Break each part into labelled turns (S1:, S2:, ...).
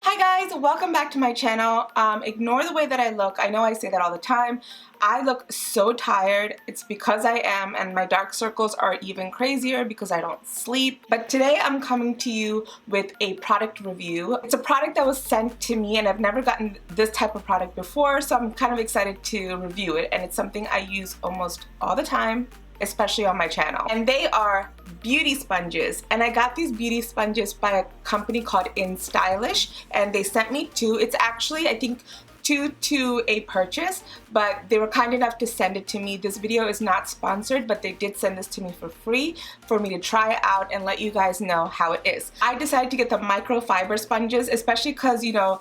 S1: Hi guys, welcome back to my channel. Ignore the way that I look. I know I say that all the time. I look so tired. It's because I am, and my dark circles are even crazier because I don't sleep. But today I'm coming to you with a product review. It's a product that was sent to me and I've never gotten this type of product before, so I'm kind of excited to review it, and it's something I use almost all the time, especially on my channel. And they are beauty sponges, and I got these beauty sponges by a company called Instylish, and they sent me two. It's actually, I think, two to a purchase, but they were kind enough to send it to me. This video is not sponsored, but they did send this to me for free for me to try out and let you guys know how it is. I decided to get the microfiber sponges, especially because, you know,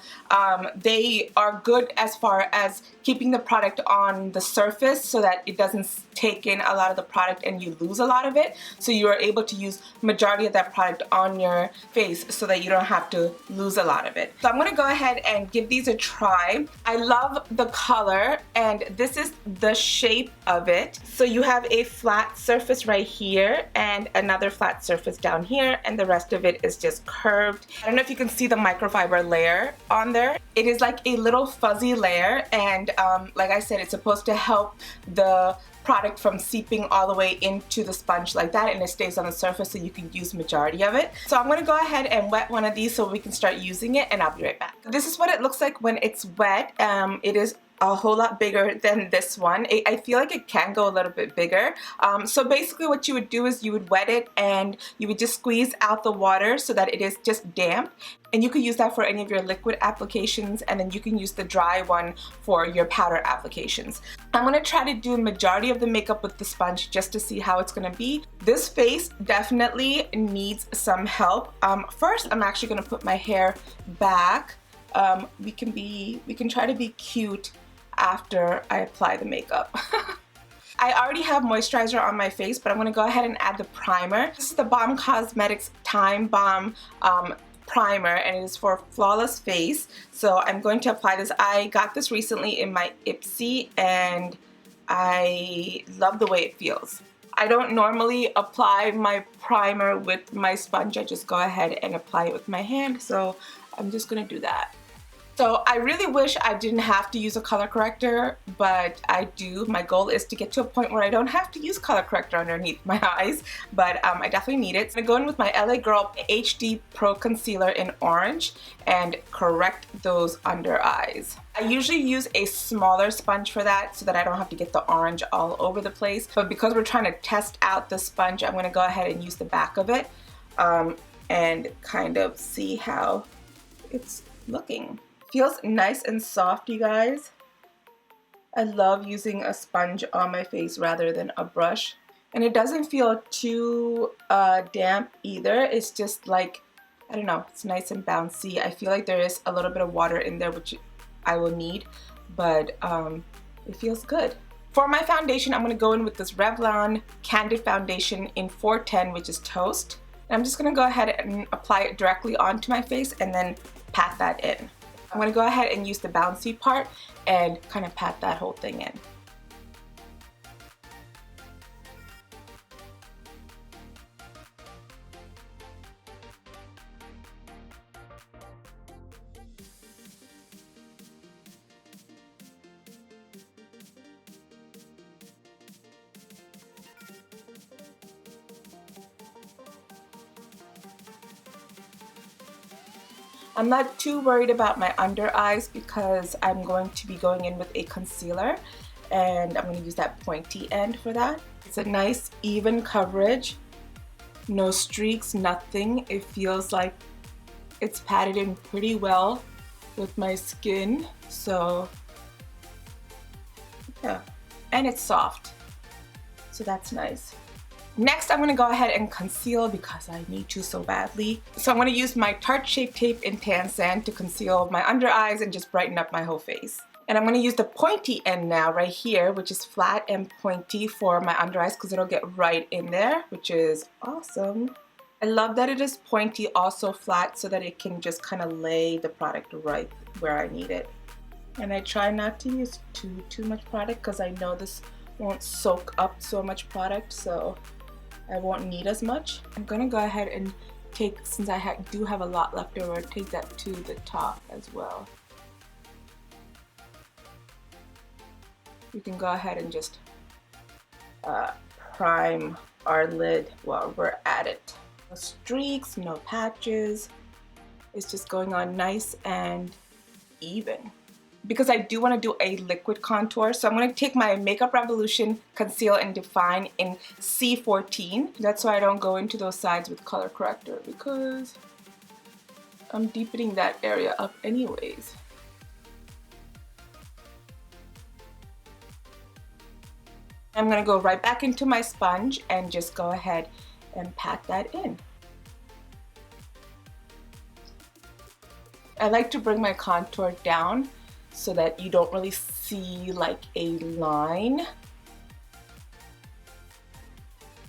S1: they are good as far as keeping the product on the surface so that it doesn't take in a lot of the product and you lose a lot of it. So you are able to use majority of that product on your face so that you don't have to lose a lot of it. So I'm going to go ahead and give these a try. I love the color, and this is the shape of it. So you have a flat surface right here and another flat surface down here, and the rest of it is just curved. I don't know if you can see the microfiber layer on there. It is like a little fuzzy layer, and like I said, it's supposed to help the product from seeping all the way into the sponge like that, and it stays on the surface so you can use majority of it. So I'm going to go ahead and wet one of these so we can start using it, and I'll be right back. This is what it looks like when it's wet. It is a whole lot bigger than this one. I feel like it can go a little bit bigger. So basically what you would do is you would wet it and you would just squeeze out the water so that it is just damp, and you could use that for any of your liquid applications, and then you can use the dry one for your powder applications. I'm going to try to do a majority of the makeup with the sponge just to see how it's going to be. This face definitely needs some help. First, I'm actually going to put my hair back. We can try to be cute after I apply the makeup. I already have moisturizer on my face, but I'm going to go ahead and add the primer. This is the Balm Cosmetics TimeBalm primer, and it is for flawless face. So I'm going to apply this. I got this recently in my Ipsy, and I love the way it feels. I don't normally apply my primer with my sponge. I just go ahead and apply it with my hand, so I'm just going to do that. So I really wish I didn't have to use a color corrector, but I do. My goal is to get to a point where I don't have to use color corrector underneath my eyes, but I definitely need it. So I'm going to go in with my LA Girl HD Pro Concealer in orange and correct those under eyes. I usually use a smaller sponge for that so that I don't have to get the orange all over the place, but because we're trying to test out the sponge, I'm going to go ahead and use the back of it and kind of see how it's looking. Feels nice and soft, you guys. I love using a sponge on my face rather than a brush. And it doesn't feel too damp either. It's just like, I don't know, it's nice and bouncy. I feel like there is a little bit of water in there, which I will need, but it feels good. For my foundation, I'm going to go in with this Revlon Candid foundation in 410, which is Toast. And I'm just going to go ahead and apply it directly onto my face and then pat that in. I'm going to go ahead and use the bouncy part and kind of pat that whole thing in. I'm not too worried about my under eyes because I'm going to be going in with a concealer, and I'm going to use that pointy end for that. It's a nice even coverage, no streaks, nothing. It feels like it's patted in pretty well with my skin, so yeah, and it's soft, so that's nice. Next, I'm going to go ahead and conceal because I need to so badly. So I'm going to use my Tarte Shape Tape in Tan Sand to conceal my under eyes and just brighten up my whole face. And I'm going to use the pointy end now right here, which is flat and pointy for my under eyes because it'll get right in there, which is awesome. I love that it is pointy, also flat, so that it can just kind of lay the product right where I need it. And I try not to use too much product because I know this won't soak up so much product, so I won't need as much. I'm gonna go ahead and take, since I do have a lot left over, take that to the top as well. You can go ahead and just prime our lid while we're at it. No streaks, no patches. It's just going on nice and even. Because I do want to do a liquid contour, so I'm going to take my Makeup Revolution Conceal and Define in C14. That's why I don't go into those sides with color corrector, because I'm deepening that area up anyways. I'm going to go right back into my sponge and just go ahead and pat that in. I like to bring my contour down so that you don't really see like a line.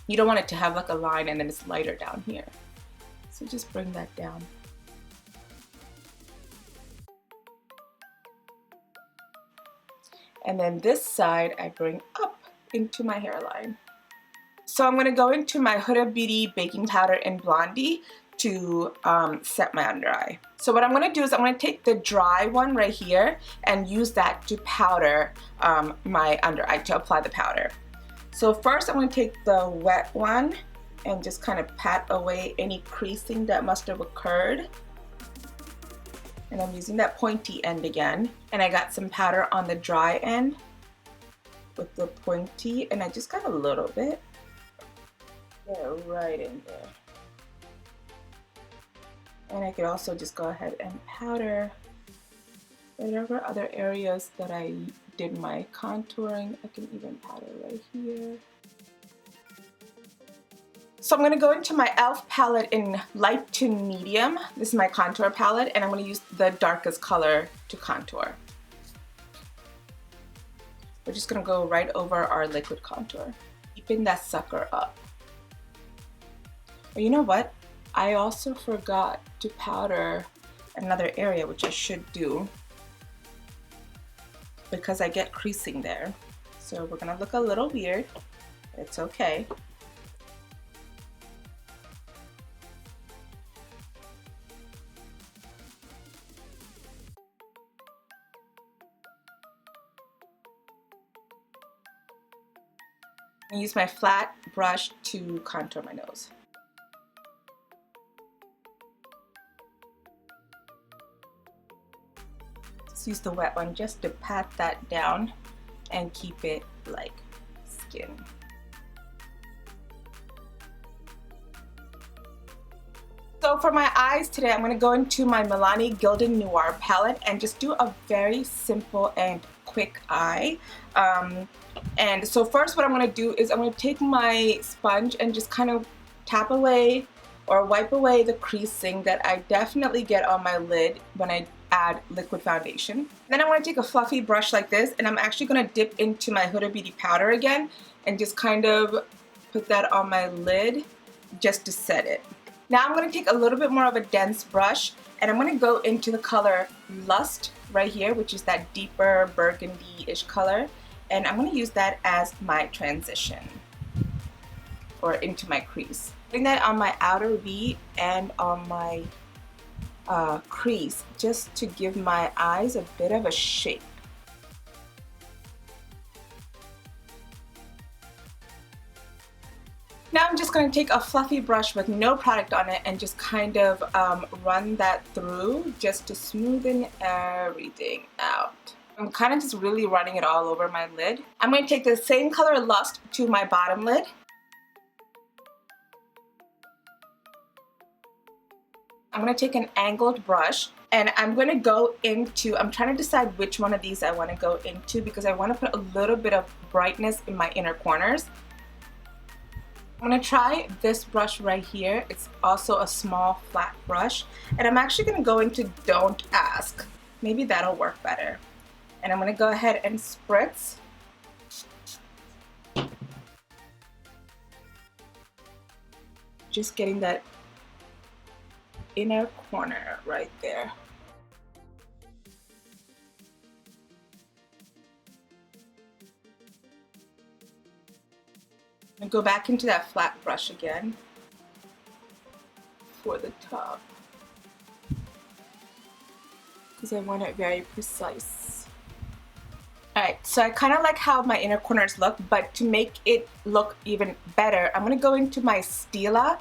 S1: You don't want it to have like a line and then it's lighter down here. So just bring that down. And then this side I bring up into my hairline. So I'm going to go into my Huda Beauty baking powder in Blondie to set my under eye. So what I'm going to do is I'm going to take the dry one right here and use that to powder my under eye, to apply the powder. So first I'm going to take the wet one and just kind of pat away any creasing that must have occurred. And I'm using that pointy end again. And I got some powder on the dry end with the pointy, and I just got a little bit. Yeah, right in there. And I could also just go ahead and powder whatever other areas that I did my contouring. I can even powder right here. So I'm going to go into my E.L.F. palette in light to medium. This is my contour palette, and I'm going to use the darkest color to contour. We're just going to go right over our liquid contour. Deepen that sucker up. But you know what? I also forgot to powder another area, which I should do, because I get creasing there. So we're gonna look a little weird. It's okay. I use my flat brush to contour my nose. Use the wet one just to pat that down and keep it like skin. So for my eyes today, I'm going to go into my Milani Gilded Noir palette and just do a very simple and quick eye. And so first what I'm going to do is I'm going to take my sponge and just kind of tap away or wipe away the creasing that I definitely get on my lid when I add liquid foundation. Then I'm going to take a fluffy brush like this, and I'm actually going to dip into my Huda Beauty powder again and just kind of put that on my lid just to set it. Now I'm going to take a little bit more of a dense brush, and I'm going to go into the color Lust right here, which is that deeper burgundy-ish color, and I'm going to use that as my transition or into my crease. Putting that on my outer V and on my crease just to give my eyes a bit of a shape. Now I'm just going to take a fluffy brush with no product on it and just kind of run that through just to smoothen everything out. I'm kind of just really running it all over my lid. I'm going to take the same color Lust to my bottom lid. I'm going to take an angled brush and I'm going to go into, I'm trying to decide which one of these I want to go into because I want to put a little bit of brightness in my inner corners. I'm going to try this brush right here. It's also a small flat brush, and I'm actually going to go into Don't Ask. Maybe that'll work better. And I'm going to go ahead and spritz. Just getting that inner corner right there. I'm going to go back into that flat brush again. for the top because I want it very precise. Alright, so I kind of like how my inner corners look, but to make it look even better, I'm going to go into my Stila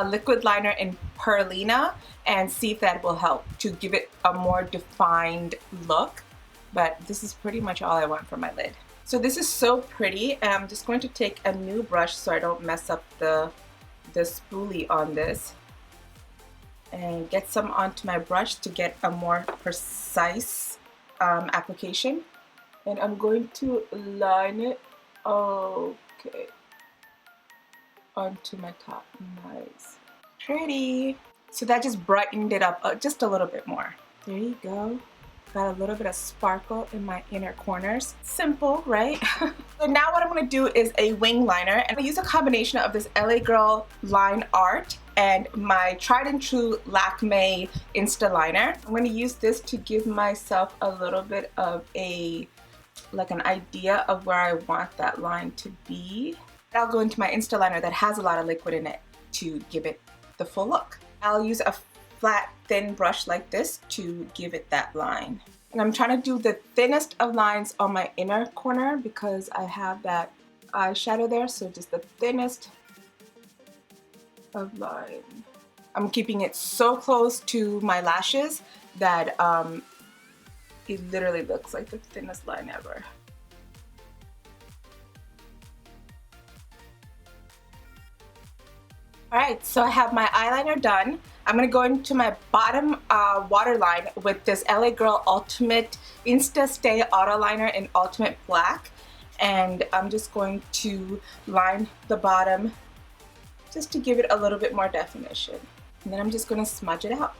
S1: liquid liner in Perlina and see if that will help to give it a more defined look. But this is pretty much all I want for my lid. So this is so pretty, and I'm just going to take a new brush so I don't mess up the spoolie on this. And get some onto my brush to get a more precise application. And I'm going to line it, okay, onto my top. Nice. Pretty. So that just brightened it up just a little bit more. There you go. Got a little bit of sparkle in my inner corners. Simple, right? So now what I'm going to do is a wing liner, and I use a combination of this LA Girl Line Art and my tried and true Lakmé Insta liner. I'm going to use this to give myself a little bit of like an idea of where I want that line to be. I'll go into my Insta liner that has a lot of liquid in it to give it the full look. I'll use a flat, thin brush like this to give it that line. And I'm trying to do the thinnest of lines on my inner corner because I have that eyeshadow there, so just the thinnest of line. I'm keeping it so close to my lashes that it literally looks like the thinnest line ever. Alright, so I have my eyeliner done. I'm going to go into my bottom waterline with this LA Girl Ultimate Insta Stay Auto Liner in Ultimate Black. And I'm just going to line the bottom just to give it a little bit more definition. And then I'm just going to smudge it out.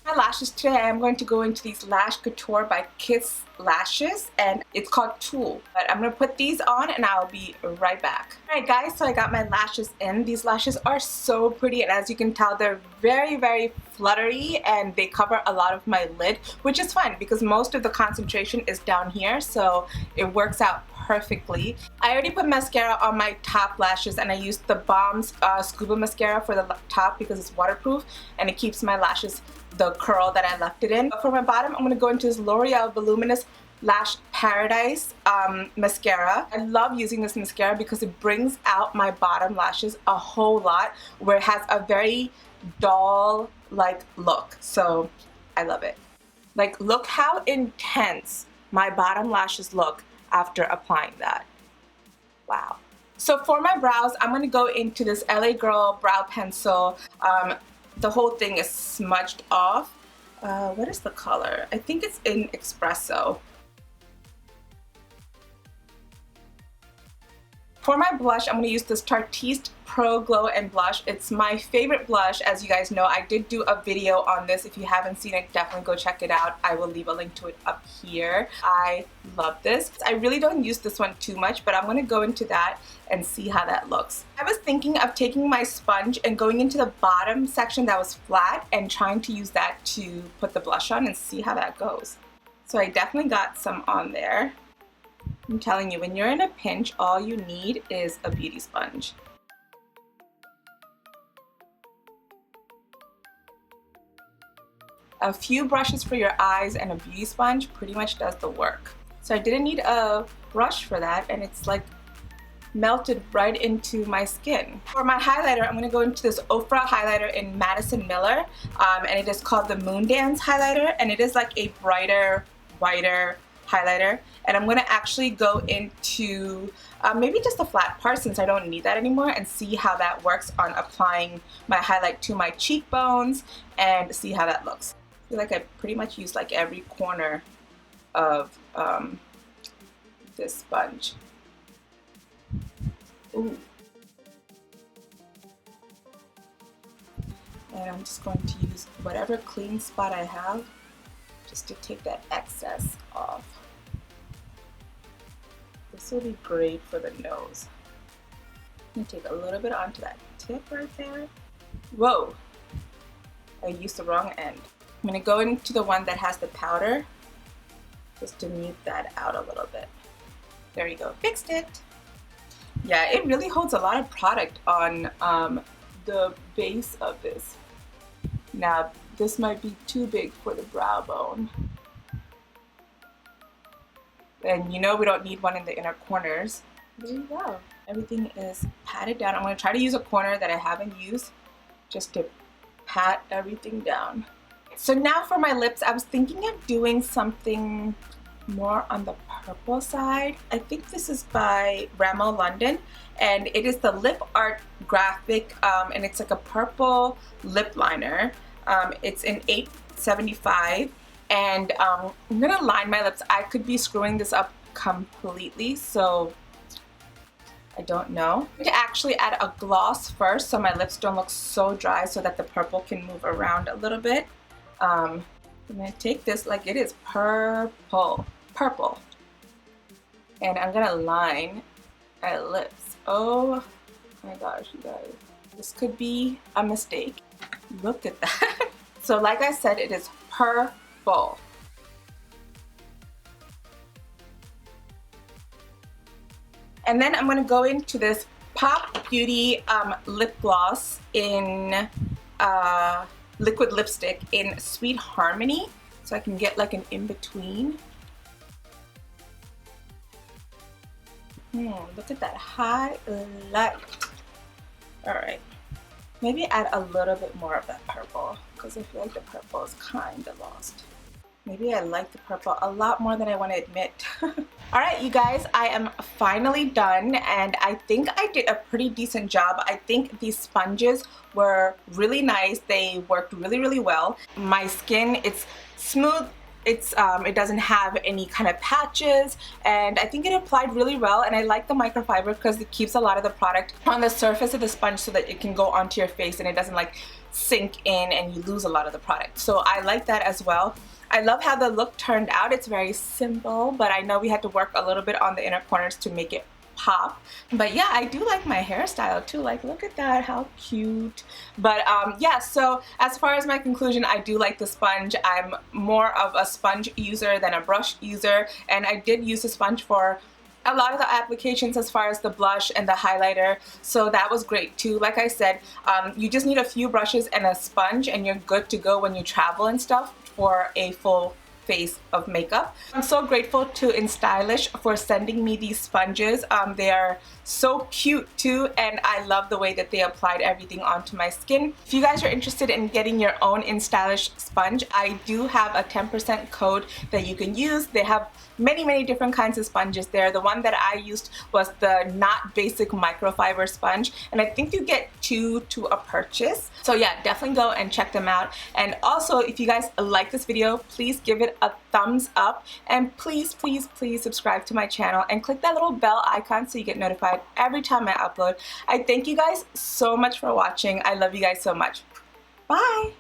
S1: My lashes today, I'm going to go into these Lash Couture by Kiss lashes, and it's called Tool. But I'm going to put these on and I'll be right back. Alright guys, so I got my lashes in. These lashes are so pretty, and as you can tell, they're very, very fluttery, and they cover a lot of my lid, which is fine because most of the concentration is down here, so it works out perfectly. I already put mascara on my top lashes, and I used the Balm's Scuba Mascara for the top because it's waterproof and it keeps my lashes the curl that I left it in. For my bottom, I'm going to go into this L'Oreal Voluminous Lash Paradise mascara. I love using this mascara because it brings out my bottom lashes a whole lot, where it has a very doll-like look. So I love it. Like, look how intense my bottom lashes look after applying that. Wow. So for my brows, I'm going to go into this LA Girl brow pencil. The whole thing is smudged off. What is the color? I think it's in Espresso. For my blush, I'm going to use this Tarteist Pro Glow and Blush. It's my favorite blush. As you guys know, I did do a video on this. If you haven't seen it, definitely go check it out. I will leave a link to it up here. I love this. I really don't use this one too much, but I'm going to go into that and see how that looks. I was thinking of taking my sponge and going into the bottom section that was flat and trying to use that to put the blush on and see how that goes. So I definitely got some on there. I'm telling you, when you're in a pinch, all you need is a beauty sponge. A few brushes for your eyes and a beauty sponge pretty much does the work. So I didn't need a brush for that, and it's like melted right into my skin. For my highlighter, I'm going to go into this Ofra highlighter in Madison Miller, and it is called the Moondance highlighter, and it is like a brighter, whiter highlighter. And I'm going to actually go into maybe just the flat part, since I don't need that anymore, and see how that works on applying my highlight to my cheekbones and see how that looks. I feel like I pretty much used like every corner of this sponge. Ooh. And I'm just going to use whatever clean spot I have just to take that excess off. This will be great for the nose. I'm going to take a little bit onto that tip right there. Whoa! I used the wrong end. I'm going to go into the one that has the powder just to mute that out a little bit. There you go. Fixed it! Yeah, it really holds a lot of product on the base of this. Now, this might be too big for the brow bone. And you know we don't need one in the inner corners. There you go. Everything is patted down. I'm going to try to use a corner that I haven't used just to pat everything down. So now for my lips, I was thinking of doing something more on the purple side. I think this is by Remo London, and it is the Lip Art Graphic, and it's like a purple lip liner. It's in 875, and I'm gonna line my lips. I could be screwing this up completely, so I don't know. I'm going to actually add a gloss first so my lips don't look so dry, so that the purple can move around a little bit. I'm going to take this like it is purple, and I'm going to line my lips. Oh my gosh, you guys. This could be a mistake. Look at that. So like I said, it is purple. And then I'm going to go into this Pop Beauty lip gloss in liquid lipstick in Sweet Harmony, so I can get like an in-between. Look at that highlight. Alright, maybe add a little bit more of that purple, because I feel like the purple is kind of lost. Maybe I like the purple a lot more than I want to admit. Alright, you guys, I am finally done, and I think I did a pretty decent job. I think these sponges were really nice. They worked really, really well. My skin, it's smooth. It doesn't have any kind of patches, and I think it applied really well. And I like the microfiber because it keeps a lot of the product on the surface of the sponge so that it can go onto your face and it doesn't like sink in and you lose a lot of the product. So I like that as well. I love how the look turned out. It's very simple, but I know we had to work a little bit on the inner corners to make it pop. But yeah, I do like my hairstyle too. Like, look at that, how cute. But yeah, so as far as my conclusion, I do like the sponge. I'm more of a sponge user than a brush user, and I did use the sponge for a lot of the applications as far as the blush and the highlighter, so that was great too. Like I said, you just need a few brushes and a sponge and you're good to go when you travel and stuff for a full face of makeup. I'm so grateful to Instylish for sending me these sponges. They are so cute too, and I love the way that they applied everything onto my skin. If you guys are interested in getting your own Instylish sponge, I do have a 10% code that you can use. They have many different kinds of sponges there. The one that I used was the Not Basic Microfiber sponge, and I think you get 2 to a purchase. So yeah, definitely go and check them out. And also, if you guys like this video, please give it a thumbs up, and please subscribe to my channel and click that little bell icon so you get notified every time I upload. I thank you guys so much for watching. I love you guys so much. Bye!